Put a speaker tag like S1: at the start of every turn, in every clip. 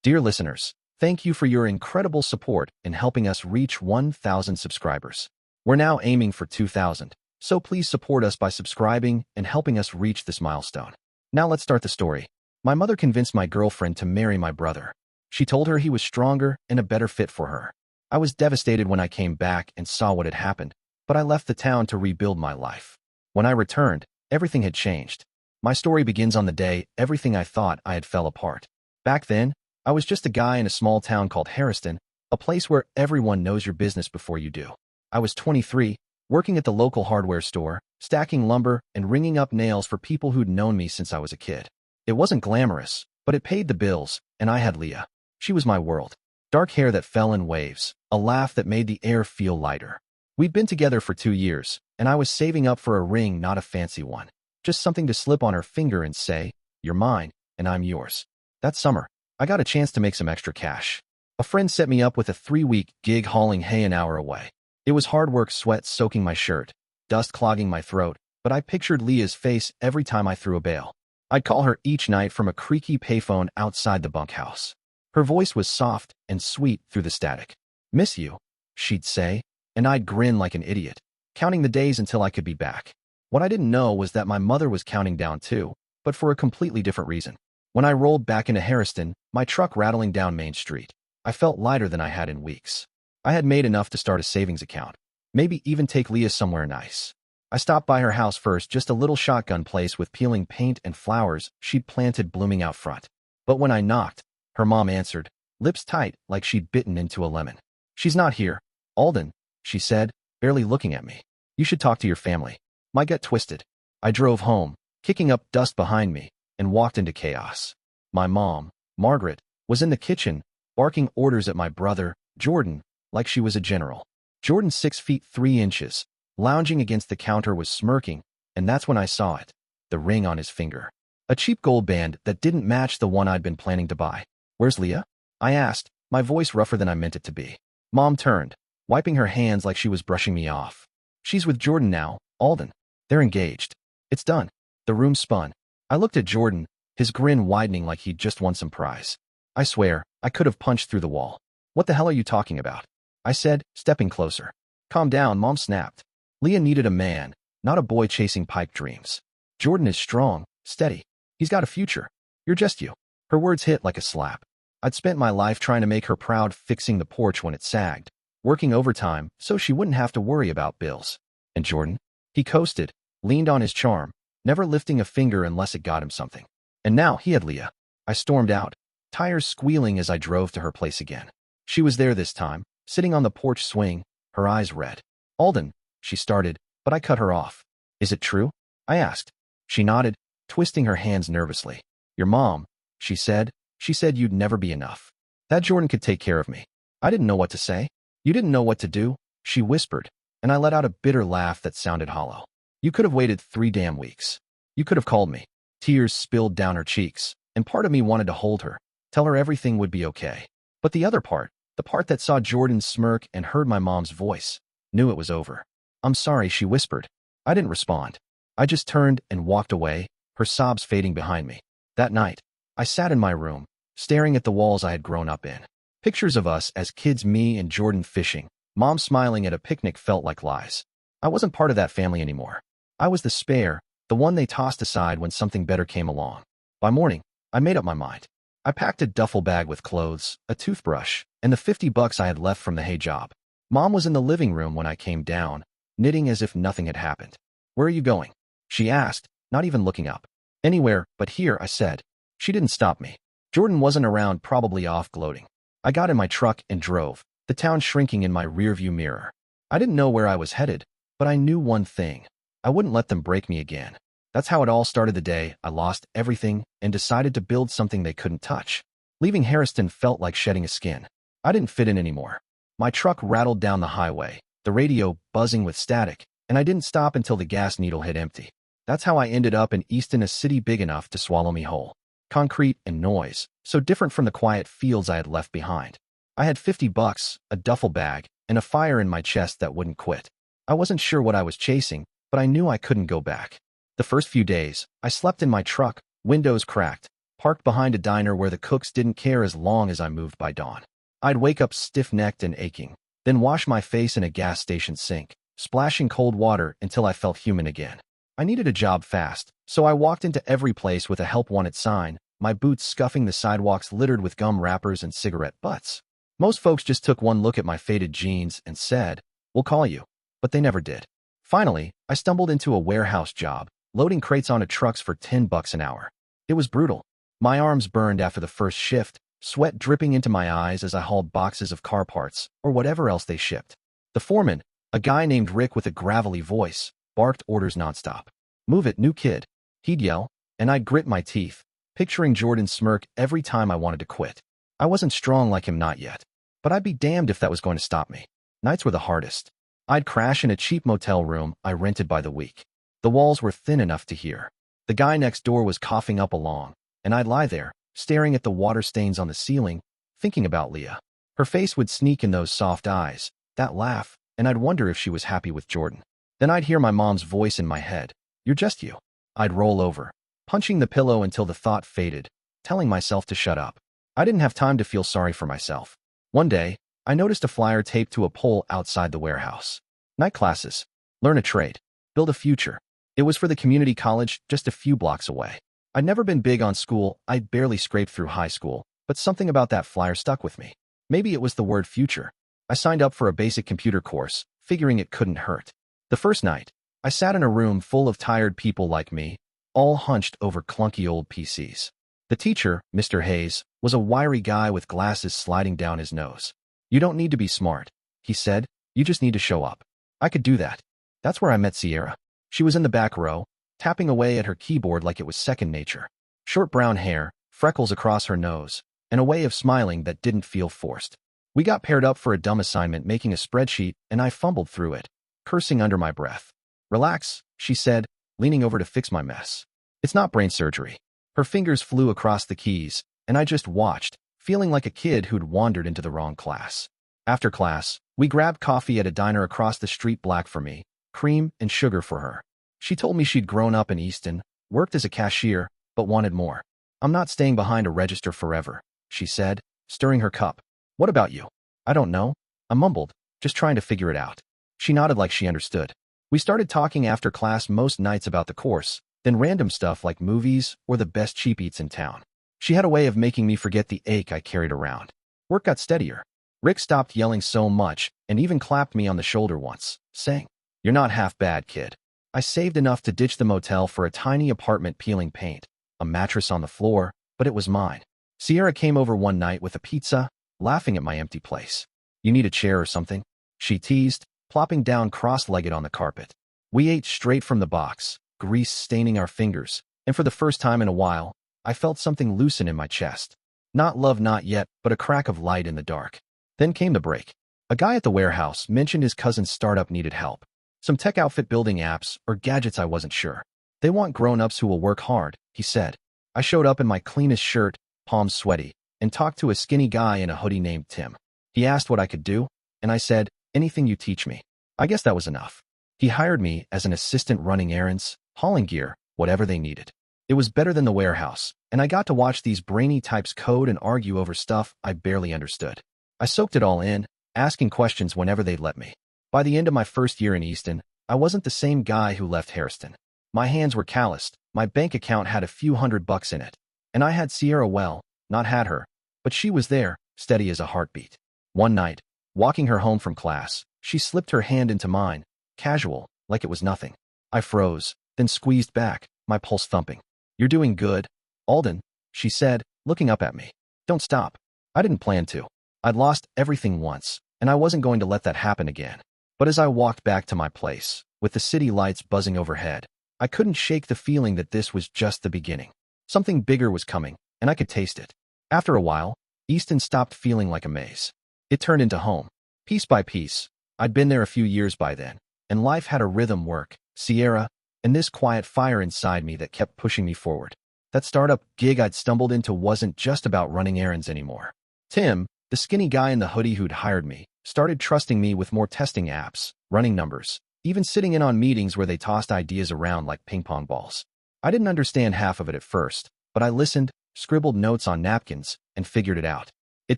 S1: Dear listeners, thank you for your incredible support in helping us reach 1,000 subscribers. We're now aiming for 2,000, so please support us by subscribing and helping us reach this milestone. Now let's start the story. My mother convinced my girlfriend to marry my brother. She told her he was stronger and a better fit for her. I was devastated when I came back and saw what had happened, but I left the town to rebuild my life. When I returned, everything had changed. My story begins on the day everything I thought I had fell apart. Back then, I was just a guy in a small town called Harriston, a place where everyone knows your business before you do. I was 23, working at the local hardware store, stacking lumber and ringing up nails for people who'd known me since I was a kid. It wasn't glamorous, but it paid the bills, and I had Leah. She was my world. Dark hair that fell in waves, a laugh that made the air feel lighter. We'd been together for 2 years, and I was saving up for a ring, not a fancy one. Just something to slip on her finger and say, "You're mine, and I'm yours." That summer, I got a chance to make some extra cash. A friend set me up with a 3-week gig hauling hay an hour away. It was hard work, sweat soaking my shirt, dust clogging my throat, but I pictured Leah's face every time I threw a bale. I'd call her each night from a creaky payphone outside the bunkhouse. Her voice was soft and sweet through the static. "Miss you," she'd say, and I'd grin like an idiot, counting the days until I could be back. What I didn't know was that my mother was counting down too, but for a completely different reason. When I rolled back into Harriston, my truck rattling down Main Street, I felt lighter than I had in weeks. I had made enough to start a savings account, maybe even take Leah somewhere nice. I stopped by her house first, just a little shotgun place with peeling paint and flowers she'd planted blooming out front. But when I knocked, her mom answered, lips tight like she'd bitten into a lemon. "She's not here, Alden," she said, barely looking at me. "You should talk to your family." My gut twisted. I drove home, kicking up dust behind me, and walked into chaos. My mom, Margaret, was in the kitchen, barking orders at my brother, Jordan, like she was a general. Jordan, 6 feet 3 inches, lounging against the counter, was smirking, and that's when I saw it. The ring on his finger. A cheap gold band that didn't match the one I'd been planning to buy. "Where's Leah?" I asked, my voice rougher than I meant it to be. Mom turned, wiping her hands like she was brushing me off. "She's with Jordan now, Alden. They're engaged. It's done." The room spun. I looked at Jordan, his grin widening like he'd just won some prize. I swear, I could have punched through the wall. "What the hell are you talking about?" I said, stepping closer. "Calm down," Mom snapped. "Leah needed a man, not a boy chasing pipe dreams. Jordan is strong, steady. He's got a future. You're just you." Her words hit like a slap. I'd spent my life trying to make her proud, fixing the porch when it sagged, working overtime so she wouldn't have to worry about bills. And Jordan? He coasted, leaned on his charm, never lifting a finger unless it got him something. And now he had Leah. I stormed out, tires squealing as I drove to her place again. She was there this time, sitting on the porch swing, her eyes red. "Alden," she started, but I cut her off. "Is it true?" I asked. She nodded, twisting her hands nervously. "Your mom," she said you'd never be enough. That Jordan could take care of me. I didn't know what to say. "You didn't know what to do," she whispered, and I let out a bitter laugh that sounded hollow. "You could have waited 3 damn weeks. You could have called me." Tears spilled down her cheeks, and part of me wanted to hold her, tell her everything would be okay. But the other part, the part that saw Jordan smirk and heard my mom's voice, knew it was over. "I'm sorry," she whispered. I didn't respond. I just turned and walked away, her sobs fading behind me. That night, I sat in my room, staring at the walls I had grown up in. Pictures of us as kids, me and Jordan fishing, Mom smiling at a picnic, felt like lies. I wasn't part of that family anymore. I was the spare, the one they tossed aside when something better came along. By morning, I made up my mind. I packed a duffel bag with clothes, a toothbrush, and the $50 I had left from the hay job. Mom was in the living room when I came down, knitting as if nothing had happened. "Where are you going?" she asked, not even looking up. "Anywhere but here," I said. She didn't stop me. Jordan wasn't around, probably off gloating. I got in my truck and drove, the town shrinking in my rearview mirror. I didn't know where I was headed, but I knew one thing. I wouldn't let them break me again. That's how it all started the day I lost everything and decided to build something they couldn't touch. Leaving Harriston felt like shedding a skin. I didn't fit in anymore. My truck rattled down the highway, the radio buzzing with static, and I didn't stop until the gas needle hit empty. That's how I ended up in Easton, a city big enough to swallow me whole. Concrete and noise, so different from the quiet fields I had left behind. I had $50, a duffel bag, and a fire in my chest that wouldn't quit. I wasn't sure what I was chasing, but I knew I couldn't go back. The first few days, I slept in my truck, windows cracked, parked behind a diner where the cooks didn't care as long as I moved by dawn. I'd wake up stiff-necked and aching, then wash my face in a gas station sink, splashing cold water until I felt human again. I needed a job fast, so I walked into every place with a help wanted sign, my boots scuffing the sidewalks littered with gum wrappers and cigarette butts. Most folks just took one look at my faded jeans and said, "We'll call you," but they never did. Finally, I stumbled into a warehouse job, loading crates onto trucks for $10 an hour. It was brutal. My arms burned after the first shift, sweat dripping into my eyes as I hauled boxes of car parts or whatever else they shipped. The foreman, a guy named Rick with a gravelly voice, barked orders nonstop. "Move it, new kid," he'd yell, and I'd grit my teeth, picturing Jordan's smirk every time I wanted to quit. I wasn't strong like him, not yet, but I'd be damned if that was going to stop me. Nights were the hardest. I'd crash in a cheap motel room I rented by the week. The walls were thin enough to hear. The guy next door was coughing up a lung, and I'd lie there, staring at the water stains on the ceiling, thinking about Leah. Her face would sneak in those soft eyes, that laugh, and I'd wonder if she was happy with Jordan. Then I'd hear my mom's voice in my head, "You're just you." I'd roll over, punching the pillow until the thought faded, telling myself to shut up. I didn't have time to feel sorry for myself. One day, I noticed a flyer taped to a pole outside the warehouse. Night classes. Learn a trade. Build a future. It was for the community college just a few blocks away. I'd never been big on school, I'd barely scraped through high school, but something about that flyer stuck with me. Maybe it was the word future. I signed up for a basic computer course, figuring it couldn't hurt. The first night, I sat in a room full of tired people like me, all hunched over clunky old PCs. The teacher, Mr. Hayes, was a wiry guy with glasses sliding down his nose. "You don't need to be smart," he said. "You just need to show up." I could do that. That's where I met Sierra. She was in the back row, tapping away at her keyboard like it was second nature. Short brown hair, freckles across her nose, and a way of smiling that didn't feel forced. We got paired up for a dumb assignment making a spreadsheet, and I fumbled through it, cursing under my breath. "Relax," she said, leaning over to fix my mess. "It's not brain surgery." Her fingers flew across the keys, and I just watched, feeling like a kid who'd wandered into the wrong class. After class, we grabbed coffee at a diner across the street, black for me, cream and sugar for her. She told me she'd grown up in Easton, worked as a cashier, but wanted more. "I'm not staying behind a register forever," she said, stirring her cup. "What about you?" "I don't know," I mumbled, just trying to figure it out. She nodded like she understood. We started talking after class most nights about the course, then random stuff like movies or the best cheap eats in town. She had a way of making me forget the ache I carried around. Work got steadier. Rick stopped yelling so much and even clapped me on the shoulder once, saying, "You're not half bad, kid." I saved enough to ditch the motel for a tiny apartment peeling paint, a mattress on the floor, but it was mine. Sierra came over one night with a pizza, laughing at my empty place. "You need a chair or something?" she teased, plopping down cross-legged on the carpet. We ate straight from the box, grease staining our fingers, and for the first time in a while, I felt something loosen in my chest. Not love, not yet, but a crack of light in the dark. Then came the break. A guy at the warehouse mentioned his cousin's startup needed help. Some tech outfit building apps or gadgets, I wasn't sure. "They want grown-ups who will work hard," he said. I showed up in my cleanest shirt, palms sweaty, and talked to a skinny guy in a hoodie named Tim. He asked what I could do, and I said, "Anything you teach me." I guess that was enough. He hired me as an assistant running errands, hauling gear, whatever they needed. It was better than the warehouse, and I got to watch these brainy types code and argue over stuff I barely understood. I soaked it all in, asking questions whenever they'd let me. By the end of my first year in Easton, I wasn't the same guy who left Hairston. My hands were calloused, my bank account had a few $100 in it, and I had Sierra, well, not had her, but she was there, steady as a heartbeat. One night, walking her home from class, she slipped her hand into mine, casual, like it was nothing. I froze, then squeezed back, my pulse thumping. "You're doing good, Alden," she said, looking up at me. "Don't stop." I didn't plan to. I'd lost everything once, and I wasn't going to let that happen again. But as I walked back to my place, with the city lights buzzing overhead, I couldn't shake the feeling that this was just the beginning. Something bigger was coming, and I could taste it. After a while, Easton stopped feeling like a maze. It turned into home. Piece by piece, I'd been there a few years by then, and life had a rhythm, work, Sierra, and this quiet fire inside me that kept pushing me forward. That startup gig I'd stumbled into wasn't just about running errands anymore. Tim, the skinny guy in the hoodie who'd hired me, started trusting me with more testing apps, running numbers, even sitting in on meetings where they tossed ideas around like ping pong balls. I didn't understand half of it at first, but I listened, scribbled notes on napkins, and figured it out. It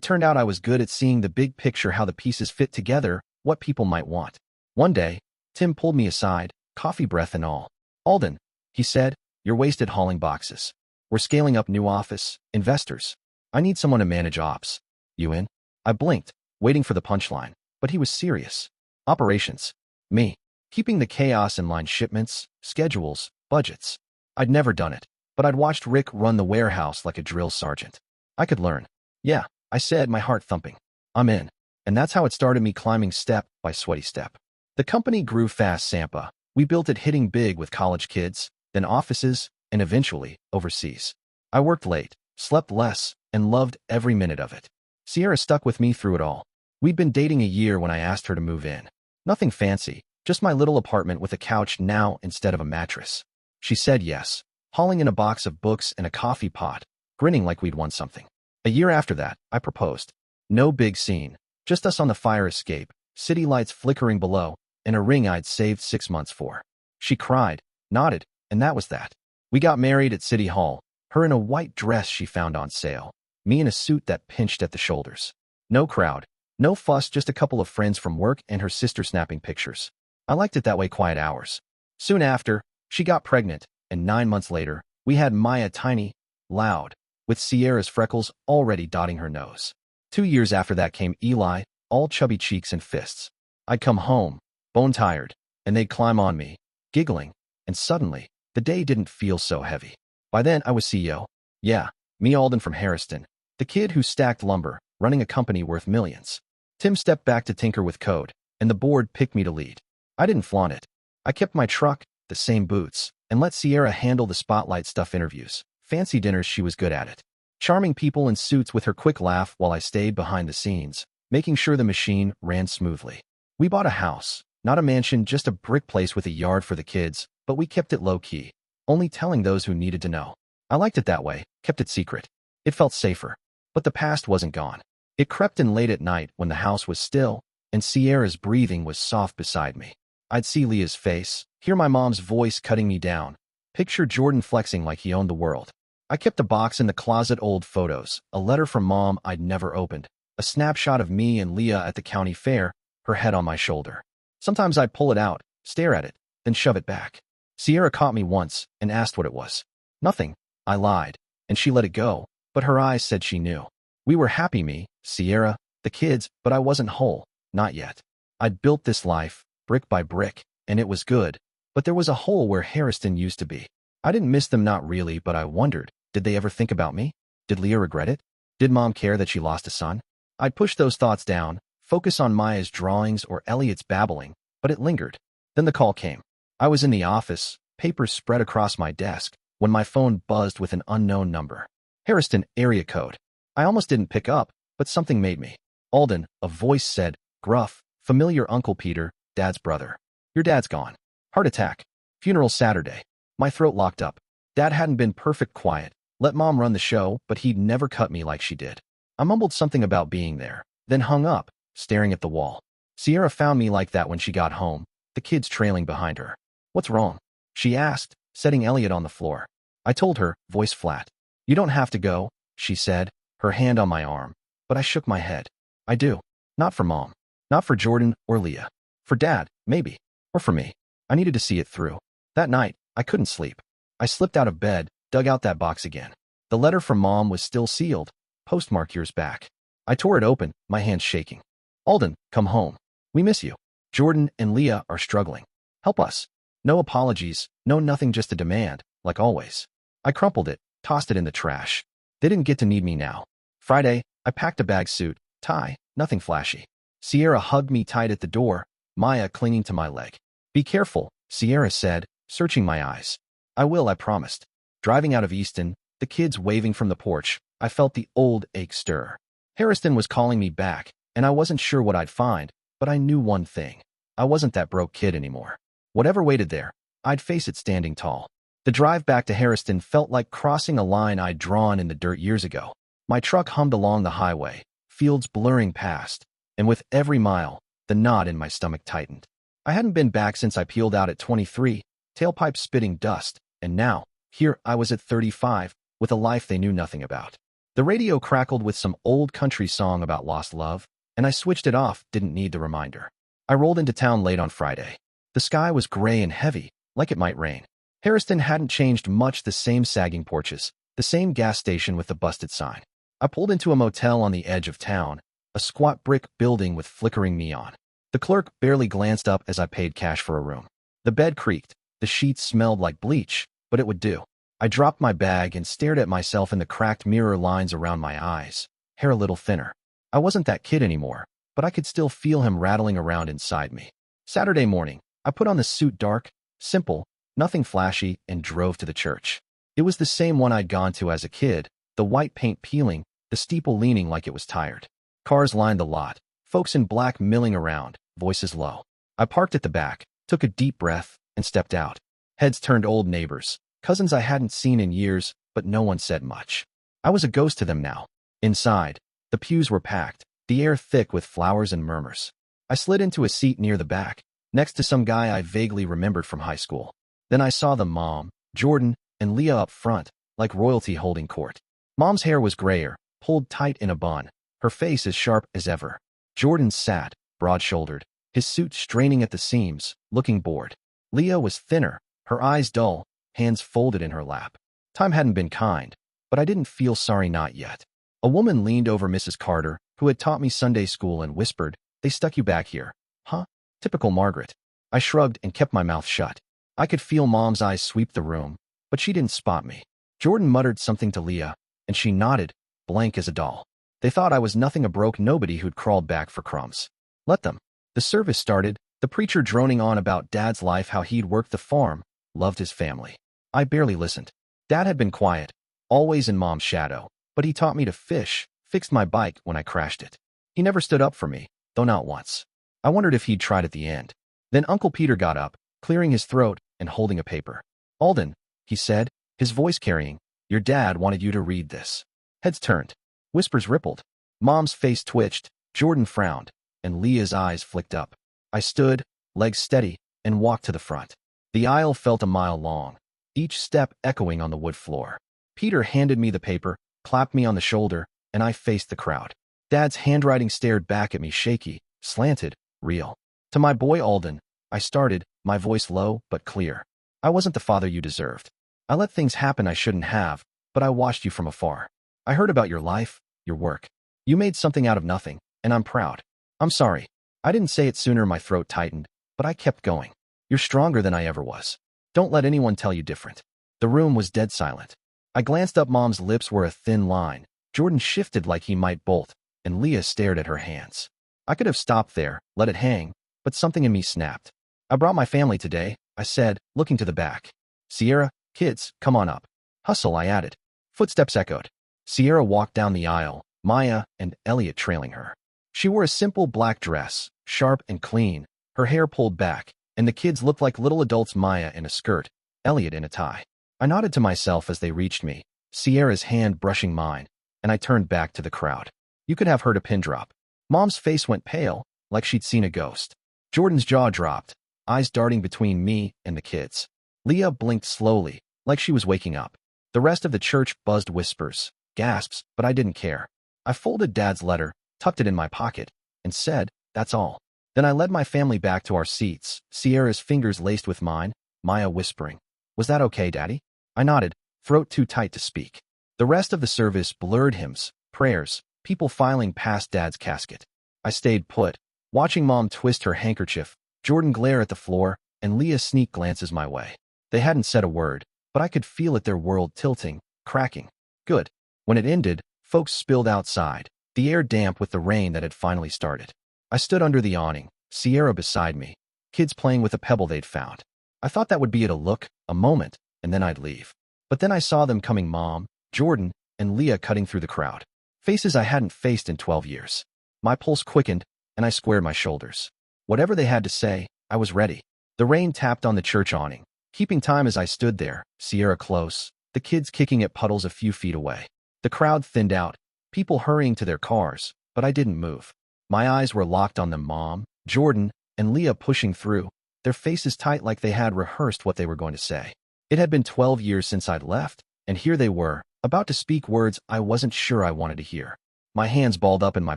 S1: turned out I was good at seeing the big picture, how the pieces fit together, what people might want. One day, Tim pulled me aside, coffee breath and all. "Alden," he said, "you're wasted hauling boxes. We're scaling up new office, investors. I need someone to manage ops. You in?" I blinked, waiting for the punchline, but he was serious. Operations. Me. Keeping the chaos in line, shipments, schedules, budgets. I'd never done it, but I'd watched Rick run the warehouse like a drill sergeant. I could learn. "Yeah," I said, my heart thumping. "I'm in." And that's how it started, me climbing step by sweaty step. The company grew fast, Sampa. We built it hitting big with college kids, then offices, and eventually, overseas. I worked late, slept less, and loved every minute of it. Sierra stuck with me through it all. We'd been dating a year when I asked her to move in. Nothing fancy, just my little apartment with a couch now instead of a mattress. She said yes, hauling in a box of books and a coffee pot, grinning like we'd won something. A year after that, I proposed. No big scene, just us on the fire escape, city lights flickering below, and a ring I'd saved 6 months for. She cried, nodded, and that was that. We got married at City Hall, her in a white dress she found on sale, me in a suit that pinched at the shoulders. No crowd, no fuss, just a couple of friends from work and her sister snapping pictures. I liked it that way, quiet hours. Soon after, she got pregnant, and 9 months later, we had Maya, tiny, loud, with Sierra's freckles already dotting her nose. 2 years after that came Eli, all chubby cheeks and fists. I'd come home, bone-tired, and they'd climb on me, giggling, and suddenly, the day didn't feel so heavy. By then, I was CEO. Yeah, me, Alden from Harrison, the kid who stacked lumber, running a company worth millions. Tim stepped back to tinker with code, and the board picked me to lead. I didn't flaunt it. I kept my truck, the same boots, and let Sierra handle the spotlight stuff, interviews, fancy dinners. She was good at it. Charming people in suits with her quick laugh while I stayed behind the scenes, making sure the machine ran smoothly. We bought a house, not a mansion, just a brick place with a yard for the kids, but we kept it low-key, only telling those who needed to know. I liked it that way, kept it secret. It felt safer. But the past wasn't gone. It crept in late at night when the house was still, and Sierra's breathing was soft beside me. I'd see Leah's face, hear my mom's voice cutting me down, picture Jordan flexing like he owned the world. I kept a box in the closet, old photos, a letter from Mom I'd never opened, a snapshot of me and Leah at the county fair, her head on my shoulder. Sometimes I'd pull it out, stare at it, then shove it back. Sierra caught me once and asked what it was. "Nothing," I lied, and she let it go, but her eyes said she knew. We were happy, me, Sierra, the kids, but I wasn't whole, not yet. I'd built this life, brick by brick, and it was good, but there was a hole where Harrison used to be. I didn't miss them, not really, but I wondered, did they ever think about me? Did Leah regret it? Did Mom care that she lost a son? I'd push those thoughts down, focus on Maya's drawings or Elliot's babbling, but it lingered. Then the call came. I was in the office, papers spread across my desk, when my phone buzzed with an unknown number. Harrison, area code. I almost didn't pick up, but something made me. "Alden," a voice said, gruff, familiar. "Uncle Peter, Dad's brother. Your dad's gone. Heart attack. Funeral Saturday." My throat locked up. Dad hadn't been perfect quiet, let Mom run the show, but he'd never cut me like she did. I mumbled something about being there, then hung up, staring at the wall. Sierra found me like that when she got home, the kids trailing behind her. "What's wrong?" she asked, setting Elliot on the floor. I told her, voice flat. "You don't have to go," she said, her hand on my arm. But I shook my head. "I do. Not for Mom. Not for Jordan or Leah. For Dad, maybe. Or for me." I needed to see it through. That night, I couldn't sleep. I slipped out of bed, dug out that box again. The letter from Mom was still sealed, postmark years back. I tore it open, my hands shaking. "Alden, come home. We miss you. Jordan and Leah are struggling. Help us." No apologies, no nothing, just a demand, like always. I crumpled it, tossed it in the trash. They didn't get to need me now. Friday, I packed a bag, suit, tie, nothing flashy. Sierra hugged me tight at the door, Maya clinging to my leg. "Be careful," Sierra said, searching my eyes. "I will, I promised." Driving out of Easton, the kids waving from the porch, I felt the old ache stir. Harrison was calling me back, and I wasn't sure what I'd find, but I knew one thing. I wasn't that broke kid anymore. Whatever waited there, I'd face it standing tall. The drive back to Harrison felt like crossing a line I'd drawn in the dirt years ago. My truck hummed along the highway, fields blurring past, and with every mile, the knot in my stomach tightened. I hadn't been back since I peeled out at 23, tailpipe spitting dust, and now, here I was at 35, with a life they knew nothing about. The radio crackled with some old country song about lost love, and I switched it off, didn't need the reminder. I rolled into town late on Friday. The sky was gray and heavy, like it might rain. Harrison hadn't changed much, the same sagging porches, the same gas station with the busted sign. I pulled into a motel on the edge of town, a squat brick building with flickering neon. The clerk barely glanced up as I paid cash for a room. The bed creaked, the sheets smelled like bleach, but it would do. I dropped my bag and stared at myself in the cracked mirror, lines around my eyes, hair a little thinner. I wasn't that kid anymore, but I could still feel him rattling around inside me. Saturday morning, I put on the suit, dark, simple, nothing flashy, and drove to the church. It was the same one I'd gone to as a kid, the white paint peeling, the steeple leaning like it was tired. Cars lined the lot, folks in black milling around, voices low. I parked at the back, took a deep breath, and stepped out. Heads turned, old neighbors, cousins I hadn't seen in years, but no one said much. I was a ghost to them now. Inside, the pews were packed, the air thick with flowers and murmurs. I slid into a seat near the back, next to some guy I vaguely remembered from high school. Then I saw the mom, Jordan, and Leah up front, like royalty holding court. Mom's hair was grayer, pulled tight in a bun, her face as sharp as ever. Jordan sat, broad-shouldered, his suit straining at the seams, looking bored. Leah was thinner, her eyes dull, hands folded in her lap. Time hadn't been kind, but I didn't feel sorry, not yet. A woman leaned over Mrs. Carter, who had taught me Sunday school, and whispered, "They stuck you back here, huh?" Typical Margaret. I shrugged and kept my mouth shut. I could feel Mom's eyes sweep the room, but she didn't spot me. Jordan muttered something to Leah, and she nodded, blank as a doll. They thought I was nothing, a broke nobody who'd crawled back for crumbs. Let them. The service started, the preacher droning on about Dad's life, how he'd worked the farm, loved his family. I barely listened. Dad had been quiet, always in Mom's shadow, but he taught me to fish, fixed my bike when I crashed it. He never stood up for me, though not once. I wondered if he'd tried at the end. Then Uncle Peter got up, clearing his throat and holding a paper. "Alden," he said, his voice carrying, "your dad wanted you to read this." Heads turned. Whispers rippled. Mom's face twitched, Jordan frowned, and Leah's eyes flicked up. I stood, legs steady, and walked to the front. The aisle felt a mile long, each step echoing on the wood floor. Peter handed me the paper, clapped me on the shoulder, and I faced the crowd. Dad's handwriting stared back at me, shaky, slanted, real. "To my boy Alden," I started, my voice low but clear. "I wasn't the father you deserved. I let things happen I shouldn't have, but I watched you from afar. I heard about your life, your work. You made something out of nothing, and I'm proud. I'm sorry. I didn't say it sooner." My throat tightened, but I kept going. "You're stronger than I ever was. Don't let anyone tell you different." The room was dead silent. I glanced up. Mom's lips were a thin line. Jordan shifted like he might bolt, and Leah stared at her hands. I could have stopped there, let it hang, but something in me snapped. "I brought my family today," I said, looking to the back. "Sierra, kids, come on up." "Hustle," I added. Footsteps echoed. Sierra walked down the aisle, Maya and Elliot trailing her. She wore a simple black dress, sharp and clean, her hair pulled back, and the kids looked like little adults, Maya in a skirt, Elliot in a tie. I nodded to myself as they reached me, Sierra's hand brushing mine, and I turned back to the crowd. You could have heard a pin drop. Mom's face went pale, like she'd seen a ghost. Jordan's jaw dropped, eyes darting between me and the kids. Leah blinked slowly, like she was waking up. The rest of the church buzzed, whispers, gasps, but I didn't care. I folded Dad's letter, tucked it in my pocket, and said, "That's all." Then I led my family back to our seats, Sierra's fingers laced with mine, Maya whispering, "Was that okay, Daddy?" I nodded, throat too tight to speak. The rest of the service blurred, hymns, prayers, people filing past Dad's casket. I stayed put, watching Mom twist her handkerchief, Jordan glare at the floor, and Leah sneak glances my way. They hadn't said a word, but I could feel it, their world tilting, cracking. Good. When it ended, folks spilled outside, the air damp with the rain that had finally started. I stood under the awning, Sierra beside me, kids playing with a pebble they'd found. I thought that would be it, a look, a moment, and then I'd leave. But then I saw them coming, Mom, Jordan, and Leah cutting through the crowd. Faces I hadn't faced in 12 years. My pulse quickened, and I squared my shoulders. Whatever they had to say, I was ready. The rain tapped on the church awning, keeping time as I stood there, Sierra close, the kids kicking at puddles a few feet away. The crowd thinned out, people hurrying to their cars, but I didn't move. My eyes were locked on them, Mom, Jordan, and Leah pushing through, their faces tight like they had rehearsed what they were going to say. It had been 12 years since I'd left, and here they were, about to speak words I wasn't sure I wanted to hear. My hands balled up in my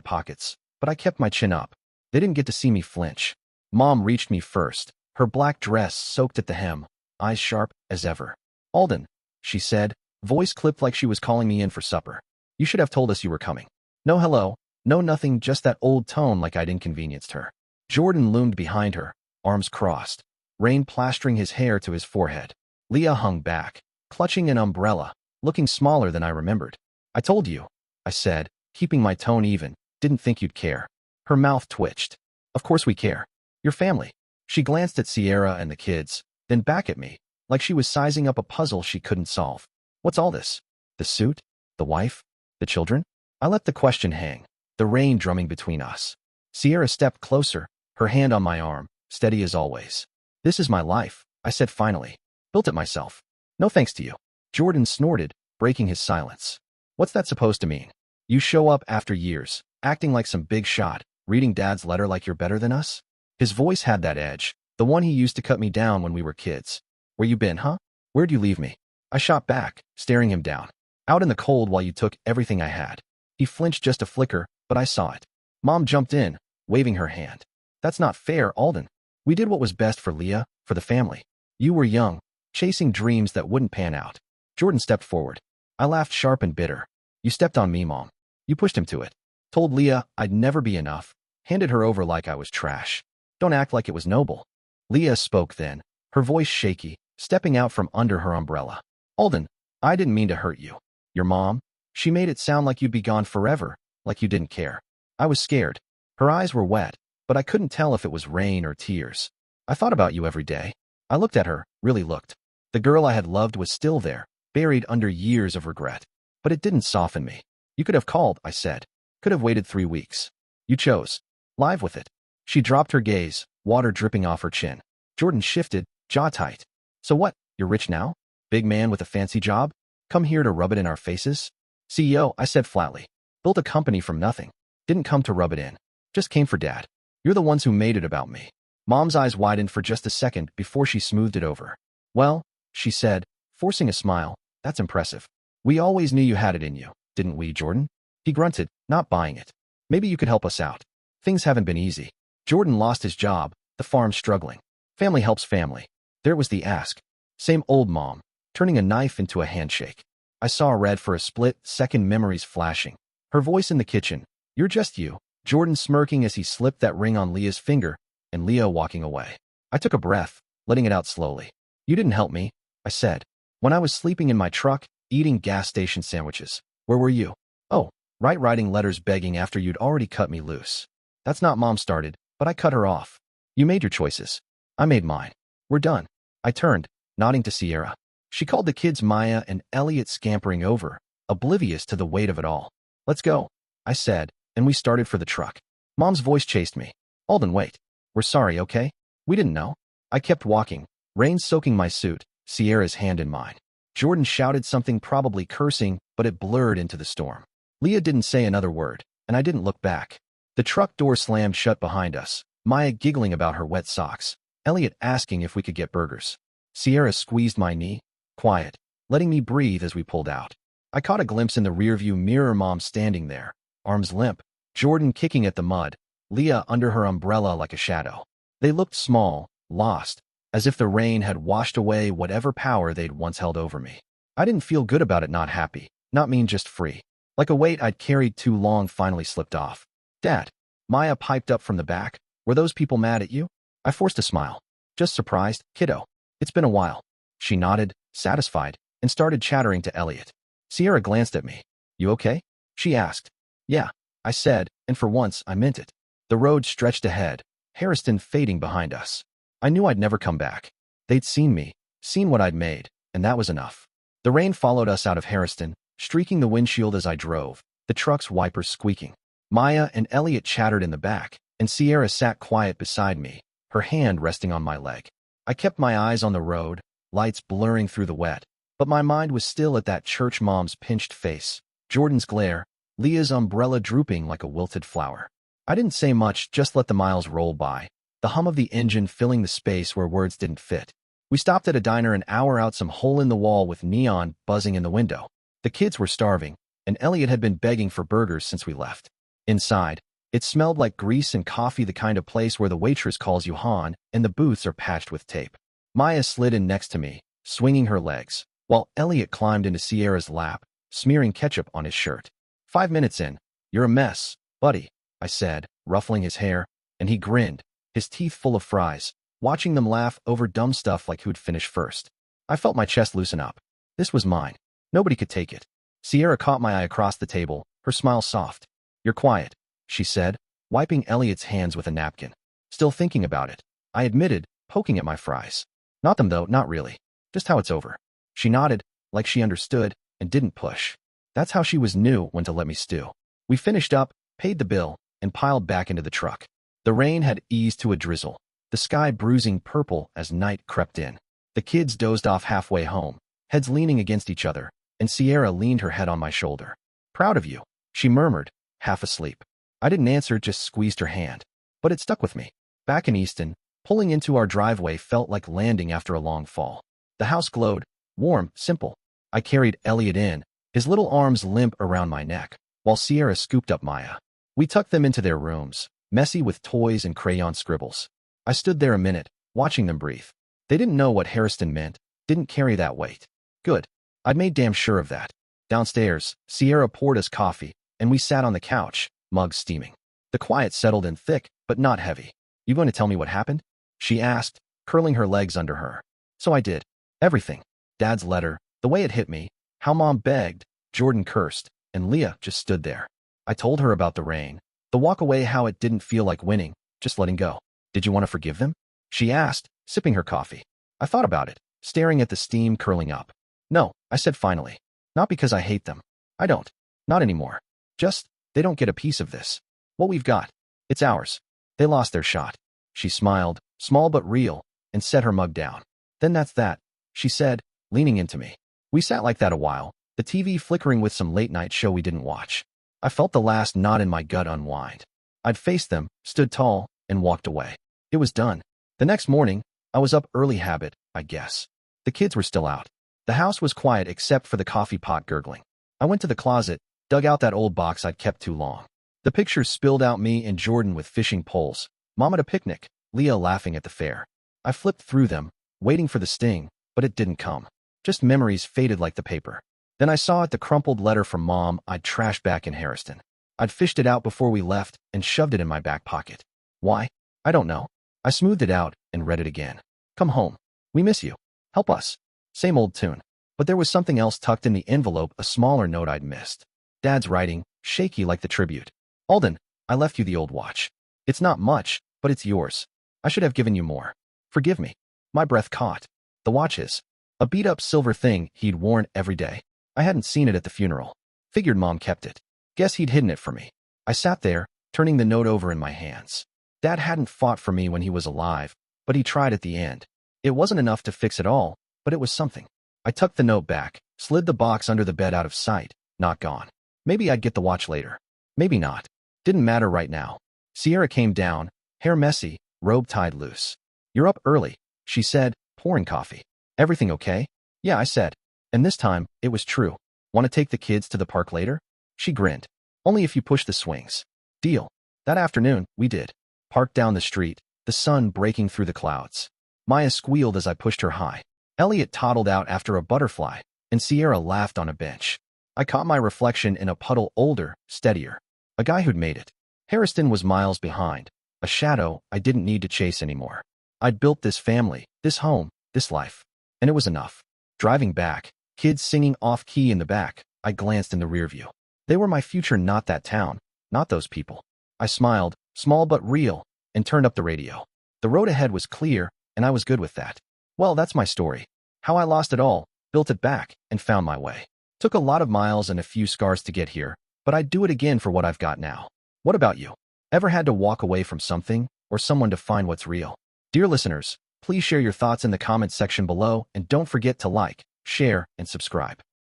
S1: pockets, but I kept my chin up. They didn't get to see me flinch. Mom reached me first, her black dress soaked at the hem, eyes sharp as ever. "Alden," she said, voice clipped like she was calling me in for supper. "You should have told us you were coming." No hello, no nothing, just that old tone like I'd inconvenienced her. Jordan loomed behind her, arms crossed, rain plastering his hair to his forehead. Leah hung back, clutching an umbrella, looking smaller than I remembered. "I told you," I said, keeping my tone even, "didn't think you'd care." Her mouth twitched. "Of course we care. Your family." She glanced at Sierra and the kids, then back at me, like she was sizing up a puzzle she couldn't solve. "What's all this? The suit? The wife? The children?" I let the question hang, the rain drumming between us. Sierra stepped closer, her hand on my arm, steady as always. "This is my life," I said finally. "Built it myself. No thanks to you." Jordan snorted, breaking his silence. "What's that supposed to mean? You show up after years, acting like some big shot, reading Dad's letter like you're better than us?" His voice had that edge, the one he used to cut me down when we were kids. "Where you been, huh? Where'd you leave me?" I shot back, staring him down. "Out in the cold while you took everything I had." He flinched just a flicker, but I saw it. Mom jumped in, waving her hand. "That's not fair, Alden. We did what was best for Leah, for the family. You were young, chasing dreams that wouldn't pan out." Jordan stepped forward. I laughed sharp and bitter. "You stepped on me, Mom. You pushed him to it. Told Leah I'd never be enough. Handed her over like I was trash. Don't act like it was noble." Leah spoke then, her voice shaky, stepping out from under her umbrella. "Alden, I didn't mean to hurt you. Your mom, she made it sound like you'd be gone forever, like you didn't care." I was scared. Her eyes were wet, but I couldn't tell if it was rain or tears. "I thought about you every day." I looked at her, really looked. The girl I had loved was still there, buried under years of regret. But it didn't soften me. "You could have called," I said. "Could have waited 3 weeks. You chose. Live with it." She dropped her gaze, water dripping off her chin. Jordan shifted, jaw tight. "So what, you're rich now? Big man with a fancy job? Come here to rub it in our faces?" "CEO," I said flatly. "Built a company from nothing. Didn't come to rub it in. Just came for Dad. You're the ones who made it about me." Mom's eyes widened for just a second before she smoothed it over. "Well," she said, forcing a smile, "that's impressive. We always knew you had it in you, didn't we, Jordan?" He grunted, not buying it. "Maybe you could help us out. Things haven't been easy." Jordan lost his job, the farm struggling. Family helps family. There was the ask. Same old mom, turning a knife into a handshake. I saw red for a split second, memories flashing. Her voice in the kitchen. "You're just you." Jordan smirking as he slipped that ring on Leah's finger, and Leah walking away. I took a breath, letting it out slowly. "You didn't help me," I said. "When I was sleeping in my truck, eating gas station sandwiches. Where were you?" "Oh, right, writing letters begging after you'd already cut me loose." "That's not," Mom started, but I cut her off. "You made your choices. I made mine. We're done." I turned, nodding to Sierra. She called the kids Maya and Elliot, scampering over, oblivious to the weight of it all. "Let's go," I said, and we started for the truck. Mom's voice chased me. "Alden, wait. We're sorry, okay? We didn't know." I kept walking, rain soaking my suit, Sierra's hand in mine. Jordan shouted something, probably cursing, but it blurred into the storm. Leah didn't say another word, and I didn't look back. The truck door slammed shut behind us, Maya giggling about her wet socks, Elliot asking if we could get burgers. Sierra squeezed my knee, quiet, letting me breathe as we pulled out. I caught a glimpse in the rearview mirror, Mom standing there, arms limp, Jordan kicking at the mud, Leah under her umbrella like a shadow. They looked small, lost, as if the rain had washed away whatever power they'd once held over me. I didn't feel good about it, not happy, not mean, just free. Like a weight I'd carried too long finally slipped off. "Dad," Maya piped up from the back, "were those people mad at you?" I forced a smile. "Just surprised, kiddo. It's been a while." She nodded, satisfied, and started chattering to Elliot. Sierra glanced at me. "You okay?" she asked. "Yeah," I said, and for once I meant it. The road stretched ahead, Harrison fading behind us. I knew I'd never come back. They'd seen me, seen what I'd made, and that was enough. The rain followed us out of Harrison, streaking the windshield as I drove, the truck's wipers squeaking. Maya and Elliot chattered in the back, and Sierra sat quiet beside me, her hand resting on my leg. I kept my eyes on the road, lights blurring through the wet, but my mind was still at that church mom's pinched face, Jordan's glare, Leah's umbrella drooping like a wilted flower. I didn't say much, just let the miles roll by, the hum of the engine filling the space where words didn't fit. We stopped at a diner an hour out, some hole in the wall with neon buzzing in the window. The kids were starving, and Elliot had been begging for burgers since we left. Inside, it smelled like grease and coffee, the kind of place where the waitress calls you hon and the booths are patched with tape. Maya slid in next to me, swinging her legs, while Elliot climbed into Sierra's lap, smearing ketchup on his shirt. 5 minutes in, "You're a mess, buddy," I said, ruffling his hair, and he grinned, his teeth full of fries, watching them laugh over dumb stuff like who'd finish first. I felt my chest loosen up. This was mine. Nobody could take it. Sierra caught my eye across the table, her smile soft. "You're quiet," she said, wiping Elliot's hands with a napkin. "Still thinking about it," I admitted, poking at my fries. "Not them though, not really. Just how it's over." She nodded, like she understood, and didn't push. That's how she knew when to let me stew. We finished up, paid the bill, and piled back into the truck. The rain had eased to a drizzle, the sky bruising purple as night crept in. The kids dozed off halfway home, heads leaning against each other, and Sierra leaned her head on my shoulder. "Proud of you," she murmured, half asleep. I didn't answer, just squeezed her hand. But it stuck with me. Back in Easton, pulling into our driveway felt like landing after a long fall. The house glowed, warm, simple. I carried Elliot in, his little arms limp around my neck, while Sierra scooped up Maya. We tucked them into their rooms, messy with toys and crayon scribbles. I stood there a minute, watching them breathe. They didn't know what Harrison meant, didn't carry that weight. Good. I'd made damn sure of that. Downstairs, Sierra poured us coffee, and we sat on the couch, mugs steaming. The quiet settled in thick, but not heavy. "You going to tell me what happened?" she asked, curling her legs under her. So I did. Everything. Dad's letter, the way it hit me, how Mom begged, Jordan cursed, and Leah just stood there. I told her about the rain, the walk away, how it didn't feel like winning, just letting go. "Did you want to forgive them?" she asked, sipping her coffee. I thought about it, staring at the steam curling up. "No," I said finally. "Not because I hate them. I don't. Not anymore. Just, they don't get a piece of this. What we've got. It's ours. They lost their shot." She smiled, small but real, and set her mug down. "Then that's that," she said, leaning into me. We sat like that a while, the TV flickering with some late-night show we didn't watch. I felt the last knot in my gut unwind. I'd faced them, stood tall, and walked away. It was done. The next morning, I was up early, habit, I guess. The kids were still out. The house was quiet except for the coffee pot gurgling. I went to the closet, dug out that old box I'd kept too long. The pictures spilled out, me and Jordan with fishing poles, Mom at a picnic, Leah laughing at the fair. I flipped through them, waiting for the sting, but it didn't come. Just memories faded like the paper. Then I saw it, the crumpled letter from Mom I'd trashed back in Harrison. I'd fished it out before we left and shoved it in my back pocket. Why? I don't know. I smoothed it out and read it again. "Come home. We miss you. Help us." Same old tune. But there was something else tucked in the envelope, a smaller note I'd missed. Dad's writing, shaky like the tribute. "Alden, I left you the old watch. It's not much, but it's yours. I should have given you more. Forgive me." My breath caught. The watch is a beat-up silver thing he'd worn every day. I hadn't seen it at the funeral. Figured Mom kept it. Guess he'd hidden it from me. I sat there, turning the note over in my hands. Dad hadn't fought for me when he was alive, but he tried at the end. It wasn't enough to fix it all, but it was something. I tucked the note back, slid the box under the bed, out of sight, not gone. Maybe I'd get the watch later. Maybe not. Didn't matter right now. Sierra came down, hair messy, robe tied loose. "You're up early," she said, pouring coffee. "Everything okay?" "Yeah," I said. And this time, it was true. "Want to take the kids to the park later?" She grinned. "Only if you push the swings." Deal. That afternoon, we did. Parked down the street, the sun breaking through the clouds. Maya squealed as I pushed her high. Elliot toddled out after a butterfly, and Sierra laughed on a bench. I caught my reflection in a puddle, older, steadier. A guy who'd made it. Harrison was miles behind, a shadow I didn't need to chase anymore. I'd built this family, this home, this life. And it was enough. Driving back, kids singing off-key in the back, I glanced in the rearview. They were my future, not that town, not those people. I smiled, small but real, and turned up the radio. The road ahead was clear, and I was good with that. Well, that's my story. How I lost it all, built it back, and found my way. Took a lot of miles and a few scars to get here, but I'd do it again for what I've got now. What about you? Ever had to walk away from something or someone to find what's real? Dear listeners, please share your thoughts in the comments section below, and don't forget to like, share, and subscribe.